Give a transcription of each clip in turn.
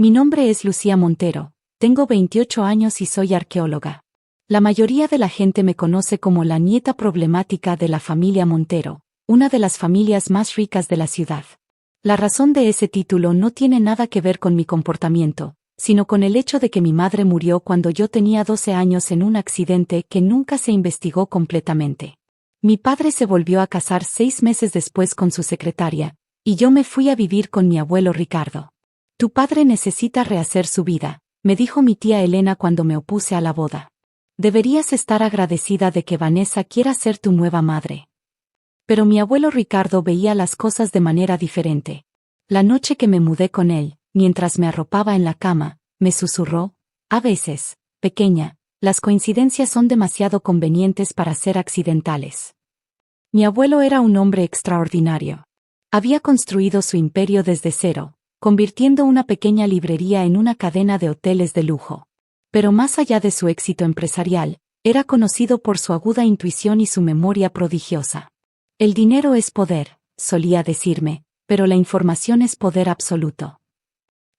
Mi nombre es Lucía Montero, tengo 28 años y soy arqueóloga. La mayoría de la gente me conoce como la nieta problemática de la familia Montero, una de las familias más ricas de la ciudad. La razón de ese título no tiene nada que ver con mi comportamiento, sino con el hecho de que mi madre murió cuando yo tenía 12 años en un accidente que nunca se investigó completamente. Mi padre se volvió a casar 6 meses después con su secretaria, y yo me fui a vivir con mi abuelo Ricardo. Tu padre necesita rehacer su vida, me dijo mi tía Elena cuando me opuse a la boda. Deberías estar agradecida de que Vanessa quiera ser tu nueva madre. Pero mi abuelo Ricardo veía las cosas de manera diferente. La noche que me mudé con él, mientras me arropaba en la cama, me susurró: a veces, pequeña, las coincidencias son demasiado convenientes para ser accidentales. Mi abuelo era un hombre extraordinario. Había construido su imperio desde cero, convirtiendo una pequeña librería en una cadena de hoteles de lujo. Pero más allá de su éxito empresarial, era conocido por su aguda intuición y su memoria prodigiosa. El dinero es poder, solía decirme, pero la información es poder absoluto.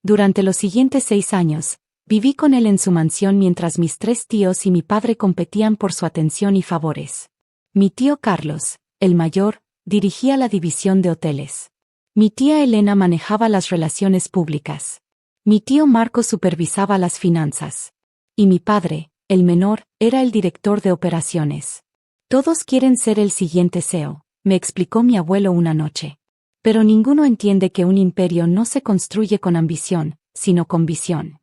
Durante los siguientes 6 años, viví con él en su mansión mientras mis 3 tíos y mi padre competían por su atención y favores. Mi tío Carlos, el mayor, dirigía la división de hoteles. Mi tía Elena manejaba las relaciones públicas. Mi tío Marco supervisaba las finanzas. Y mi padre, el menor, era el director de operaciones. Todos quieren ser el siguiente CEO, me explicó mi abuelo una noche. Pero ninguno entiende que un imperio no se construye con ambición, sino con visión.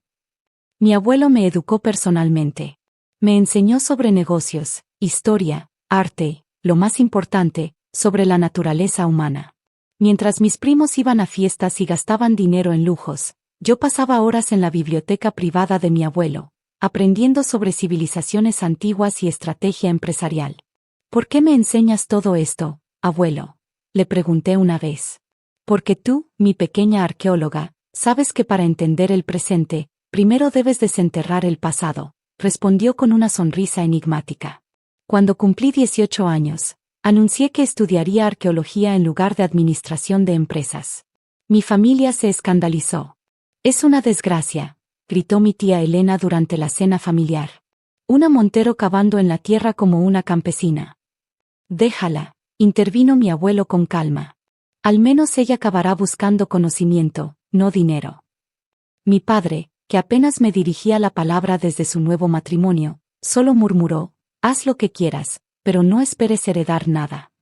Mi abuelo me educó personalmente. Me enseñó sobre negocios, historia, arte, lo más importante, sobre la naturaleza humana. Mientras mis primos iban a fiestas y gastaban dinero en lujos, yo pasaba horas en la biblioteca privada de mi abuelo, aprendiendo sobre civilizaciones antiguas y estrategia empresarial. ¿Por qué me enseñas todo esto, abuelo?, le pregunté una vez. Porque tú, mi pequeña arqueóloga, sabes que para entender el presente, primero debes desenterrar el pasado, respondió con una sonrisa enigmática. Cuando cumplí 18 años, anuncié que estudiaría arqueología en lugar de administración de empresas. Mi familia se escandalizó. Es una desgracia, gritó mi tía Elena durante la cena familiar. Una Montero cavando en la tierra como una campesina. Déjala, intervino mi abuelo con calma. Al menos ella acabará buscando conocimiento, no dinero. Mi padre, que apenas me dirigía la palabra desde su nuevo matrimonio, solo murmuró: haz lo que quieras, pero no esperes heredar nada.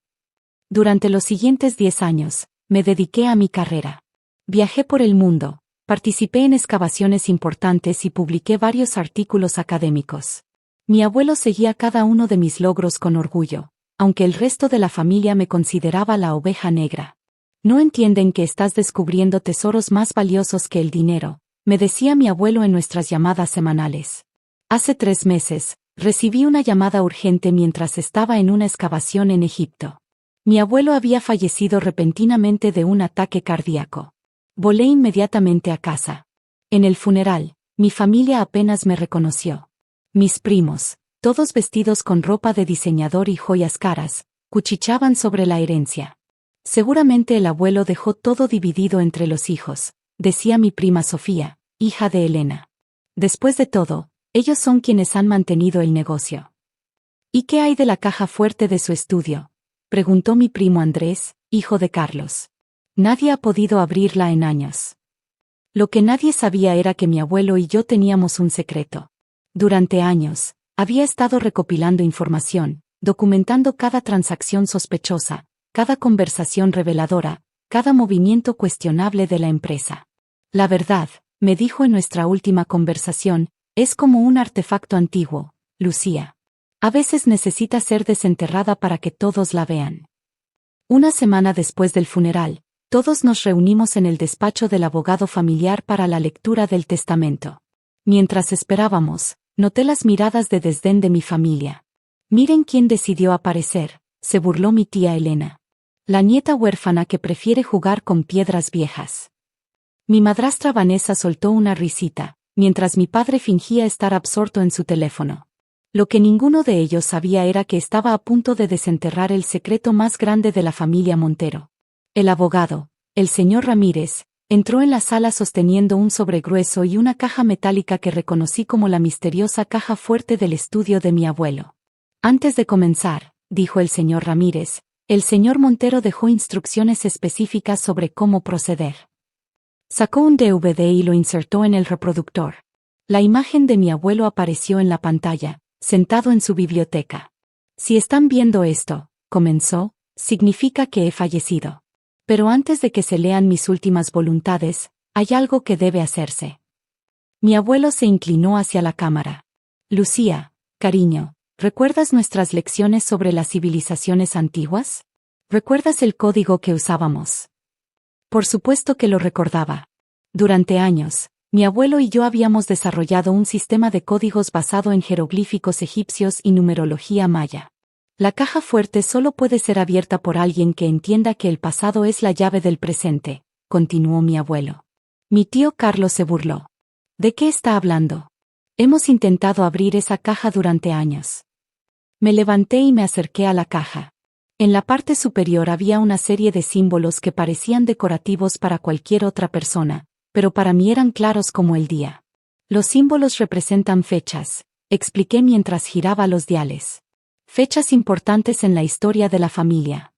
Durante los siguientes 10 años, me dediqué a mi carrera. Viajé por el mundo, participé en excavaciones importantes y publiqué varios artículos académicos. Mi abuelo seguía cada uno de mis logros con orgullo, aunque el resto de la familia me consideraba la oveja negra. No entienden que estás descubriendo tesoros más valiosos que el dinero, me decía mi abuelo en nuestras llamadas semanales. Hace 3 meses, recibí una llamada urgente mientras estaba en una excavación en Egipto. Mi abuelo había fallecido repentinamente de un ataque cardíaco. Volé inmediatamente a casa. En el funeral, mi familia apenas me reconoció. Mis primos, todos vestidos con ropa de diseñador y joyas caras, cuchicheaban sobre la herencia. Seguramente el abuelo dejó todo dividido entre los hijos, decía mi prima Sofía, hija de Elena. Después de todo, ellos son quienes han mantenido el negocio. ¿Y qué hay de la caja fuerte de su estudio?, preguntó mi primo Andrés, hijo de Carlos. Nadie ha podido abrirla en años. Lo que nadie sabía era que mi abuelo y yo teníamos un secreto. Durante años, había estado recopilando información, documentando cada transacción sospechosa, cada conversación reveladora, cada movimiento cuestionable de la empresa. La verdad, me dijo en nuestra última conversación, es como un artefacto antiguo, Lucía. A veces necesita ser desenterrada para que todos la vean. Una semana después del funeral, todos nos reunimos en el despacho del abogado familiar para la lectura del testamento. Mientras esperábamos, noté las miradas de desdén de mi familia. Miren quién decidió aparecer, se burló mi tía Elena. La nieta huérfana que prefiere jugar con piedras viejas. Mi madrastra Vanessa soltó una risita, mientras mi padre fingía estar absorto en su teléfono. Lo que ninguno de ellos sabía era que estaba a punto de desenterrar el secreto más grande de la familia Montero. El abogado, el señor Ramírez, Entró en la sala sosteniendo un sobre grueso y una caja metálica que reconocí como la misteriosa caja fuerte del estudio de mi abuelo. Antes de comenzar, dijo el señor Ramírez, el señor Montero dejó instrucciones específicas sobre cómo proceder. Sacó un DVD y lo insertó en el reproductor. La imagen de mi abuelo apareció en la pantalla, sentado en su biblioteca. Si están viendo esto, comenzó, significa que he fallecido. Pero antes de que se lean mis últimas voluntades, hay algo que debe hacerse. Mi abuelo se inclinó hacia la cámara. Lucía, cariño, ¿recuerdas nuestras lecciones sobre las civilizaciones antiguas? ¿Recuerdas el código que usábamos? Por supuesto que lo recordaba. Durante años, mi abuelo y yo habíamos desarrollado un sistema de códigos basado en jeroglíficos egipcios y numerología maya. La caja fuerte solo puede ser abierta por alguien que entienda que el pasado es la llave del presente, continuó mi abuelo. Mi tío Carlos se burló. ¿De qué está hablando? Hemos intentado abrir esa caja durante años. Me levanté y me acerqué a la caja. En la parte superior había una serie de símbolos que parecían decorativos para cualquier otra persona, pero para mí eran claros como el día. Los símbolos representan fechas, expliqué mientras giraba los diales. Fechas importantes en la historia de la familia.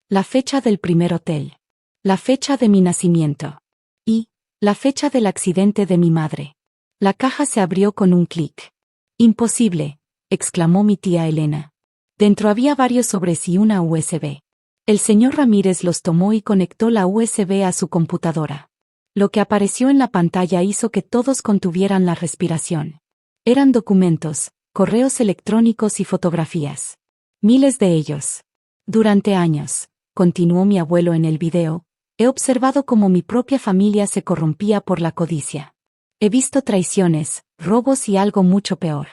La fecha del primer hotel. La fecha de mi nacimiento. Y la fecha del accidente de mi madre. La caja se abrió con un clic. Imposible, exclamó mi tía Elena. Dentro había varios sobres y una USB. El señor Ramírez los tomó y conectó la USB a su computadora. Lo que apareció en la pantalla hizo que todos contuvieran la respiración. Eran documentos, correos electrónicos y fotografías. Miles de ellos. Durante años, continuó mi abuelo en el video, he observado cómo mi propia familia se corrompía por la codicia. He visto traiciones, robos y algo mucho peor.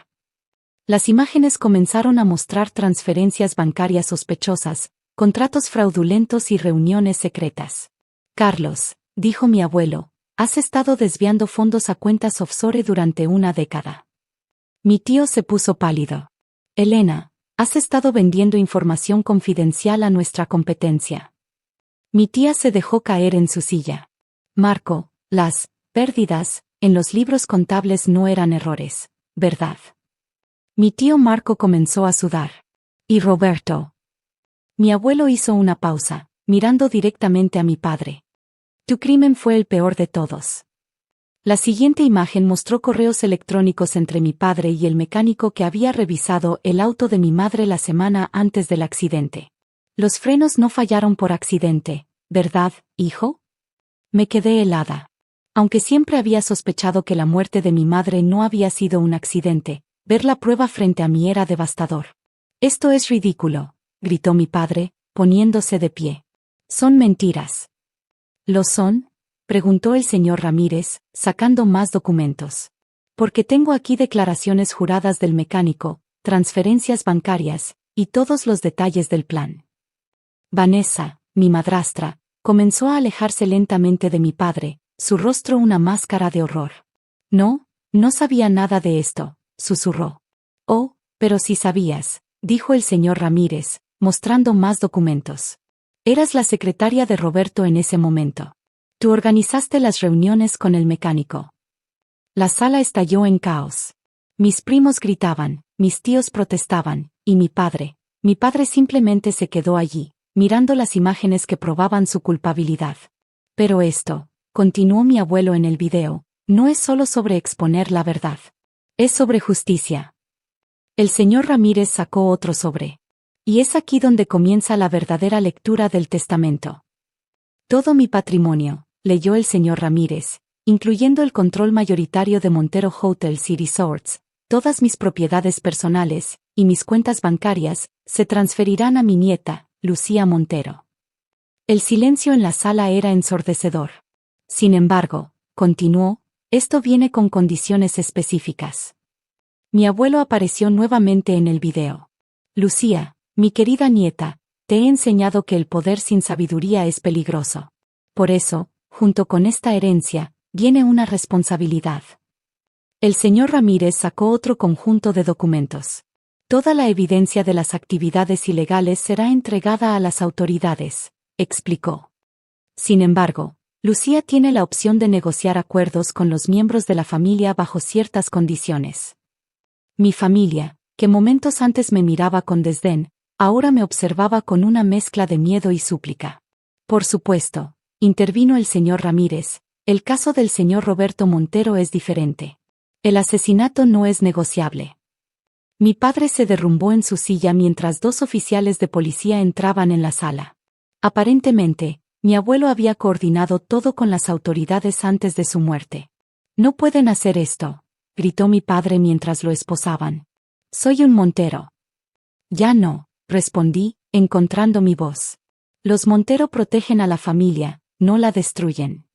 Las imágenes comenzaron a mostrar transferencias bancarias sospechosas, contratos fraudulentos y reuniones secretas. Carlos, dijo mi abuelo, has estado desviando fondos a cuentas offshore durante una década. Mi tío se puso pálido. Elena, has estado vendiendo información confidencial a nuestra competencia. Mi tía se dejó caer en su silla. Marco, las pérdidas en los libros contables no eran errores, ¿verdad? Mi tío Marco comenzó a sudar. ¿Y Roberto? Mi abuelo hizo una pausa, mirando directamente a mi padre. Tu crimen fue el peor de todos. La siguiente imagen mostró correos electrónicos entre mi padre y el mecánico que había revisado el auto de mi madre la semana antes del accidente. Los frenos no fallaron por accidente, ¿verdad, hijo? Me quedé helada. Aunque siempre había sospechado que la muerte de mi madre no había sido un accidente, ver la prueba frente a mí era devastador. Esto es ridículo, gritó mi padre, poniéndose de pie. Son mentiras. ¿Lo son? Preguntó el señor Ramírez, sacando más documentos. Porque tengo aquí declaraciones juradas del mecánico, transferencias bancarias, y todos los detalles del plan. Vanessa, mi madrastra, comenzó a alejarse lentamente de mi padre, su rostro una máscara de horror. No, no sabía nada de esto, susurró. Oh, pero sí sabías, dijo el señor Ramírez, mostrando más documentos. Eras la secretaria de Roberto en ese momento. Tú organizaste las reuniones con el mecánico. La sala estalló en caos. Mis primos gritaban, mis tíos protestaban, y mi padre simplemente se quedó allí, mirando las imágenes que probaban su culpabilidad. Pero esto, continuó mi abuelo en el video, no es solo sobre exponer la verdad. Es sobre justicia. El señor Ramírez sacó otro sobre. Y es aquí donde comienza la verdadera lectura del testamento. Todo mi patrimonio, leyó el señor Ramírez, incluyendo el control mayoritario de Montero Hotels y Resorts, todas mis propiedades personales, y mis cuentas bancarias, se transferirán a mi nieta, Lucía Montero. El silencio en la sala era ensordecedor. Sin embargo, continuó, esto viene con condiciones específicas. Mi abuelo apareció nuevamente en el video. Lucía, mi querida nieta, te he enseñado que el poder sin sabiduría es peligroso. Por eso, junto con esta herencia, viene una responsabilidad. El señor Ramírez sacó otro conjunto de documentos. Toda la evidencia de las actividades ilegales será entregada a las autoridades, explicó. Sin embargo, Lucía tiene la opción de negociar acuerdos con los miembros de la familia bajo ciertas condiciones. Mi familia, que momentos antes me miraba con desdén, ahora me observaba con una mezcla de miedo y súplica. Por supuesto, intervino el señor Ramírez, el caso del señor Roberto Montero es diferente. El asesinato no es negociable. Mi padre se derrumbó en su silla mientras dos oficiales de policía entraban en la sala. Aparentemente, mi abuelo había coordinado todo con las autoridades antes de su muerte. No pueden hacer esto, gritó mi padre mientras lo esposaban. Soy un Montero. Ya no, respondí, encontrando mi voz. Los Montero protegen a la familia, no la destruyen.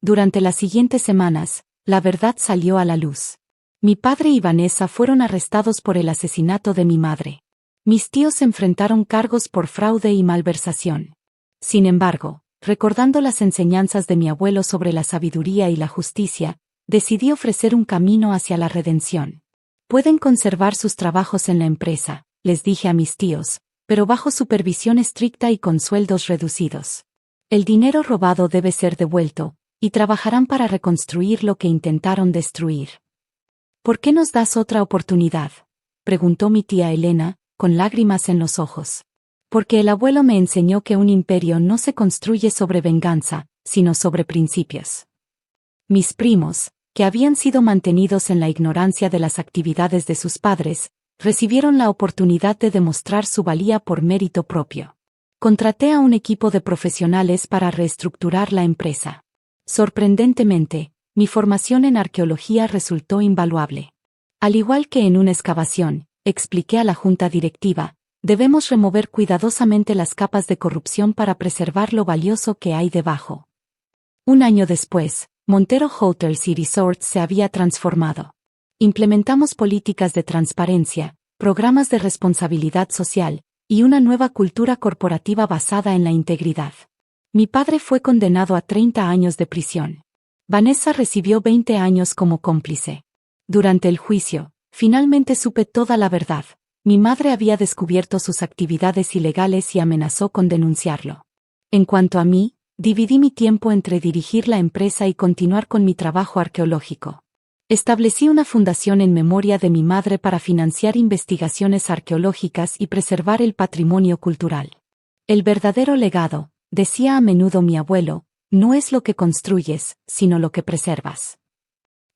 Durante las siguientes semanas, la verdad salió a la luz. Mi padre y Vanessa fueron arrestados por el asesinato de mi madre. Mis tíos enfrentaron cargos por fraude y malversación. Sin embargo, recordando las enseñanzas de mi abuelo sobre la sabiduría y la justicia, decidí ofrecer un camino hacia la redención. Pueden conservar sus trabajos en la empresa, les dije a mis tíos, pero bajo supervisión estricta y con sueldos reducidos. El dinero robado debe ser devuelto, y trabajarán para reconstruir lo que intentaron destruir. ¿Por qué nos das otra oportunidad?, preguntó mi tía Elena, con lágrimas en los ojos. Porque el abuelo me enseñó que un imperio no se construye sobre venganza, sino sobre principios. Mis primos, que habían sido mantenidos en la ignorancia de las actividades de sus padres, recibieron la oportunidad de demostrar su valía por mérito propio. Contraté a un equipo de profesionales para reestructurar la empresa. Sorprendentemente, mi formación en arqueología resultó invaluable. Al igual que en una excavación, expliqué a la junta directiva, debemos remover cuidadosamente las capas de corrupción para preservar lo valioso que hay debajo. Un año después, Montero Hotels y Resorts se había transformado. Implementamos políticas de transparencia, programas de responsabilidad social, y una nueva cultura corporativa basada en la integridad. Mi padre fue condenado a 30 años de prisión. Vanessa recibió 20 años como cómplice. Durante el juicio, finalmente supe toda la verdad. Mi madre había descubierto sus actividades ilegales y amenazó con denunciarlo. En cuanto a mí, dividí mi tiempo entre dirigir la empresa y continuar con mi trabajo arqueológico. Establecí una fundación en memoria de mi madre para financiar investigaciones arqueológicas y preservar el patrimonio cultural. El verdadero legado, decía a menudo mi abuelo, no es lo que construyes, sino lo que preservas.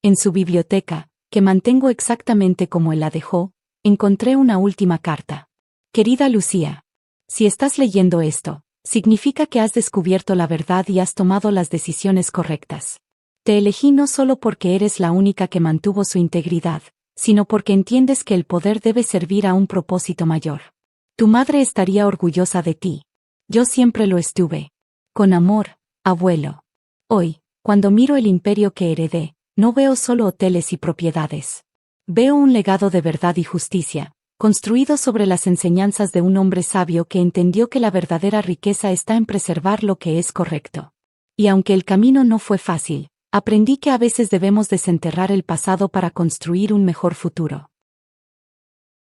En su biblioteca, que mantengo exactamente como él la dejó, encontré una última carta. Querida Lucía, si estás leyendo esto, significa que has descubierto la verdad y has tomado las decisiones correctas. Te elegí no solo porque eres la única que mantuvo su integridad, sino porque entiendes que el poder debe servir a un propósito mayor. Tu madre estaría orgullosa de ti. Yo siempre lo estuve. Con amor, abuelo. Hoy, cuando miro el imperio que heredé, no veo solo hoteles y propiedades. Veo un legado de verdad y justicia, construido sobre las enseñanzas de un hombre sabio que entendió que la verdadera riqueza está en preservar lo que es correcto. Y aunque el camino no fue fácil, aprendí que a veces debemos desenterrar el pasado para construir un mejor futuro.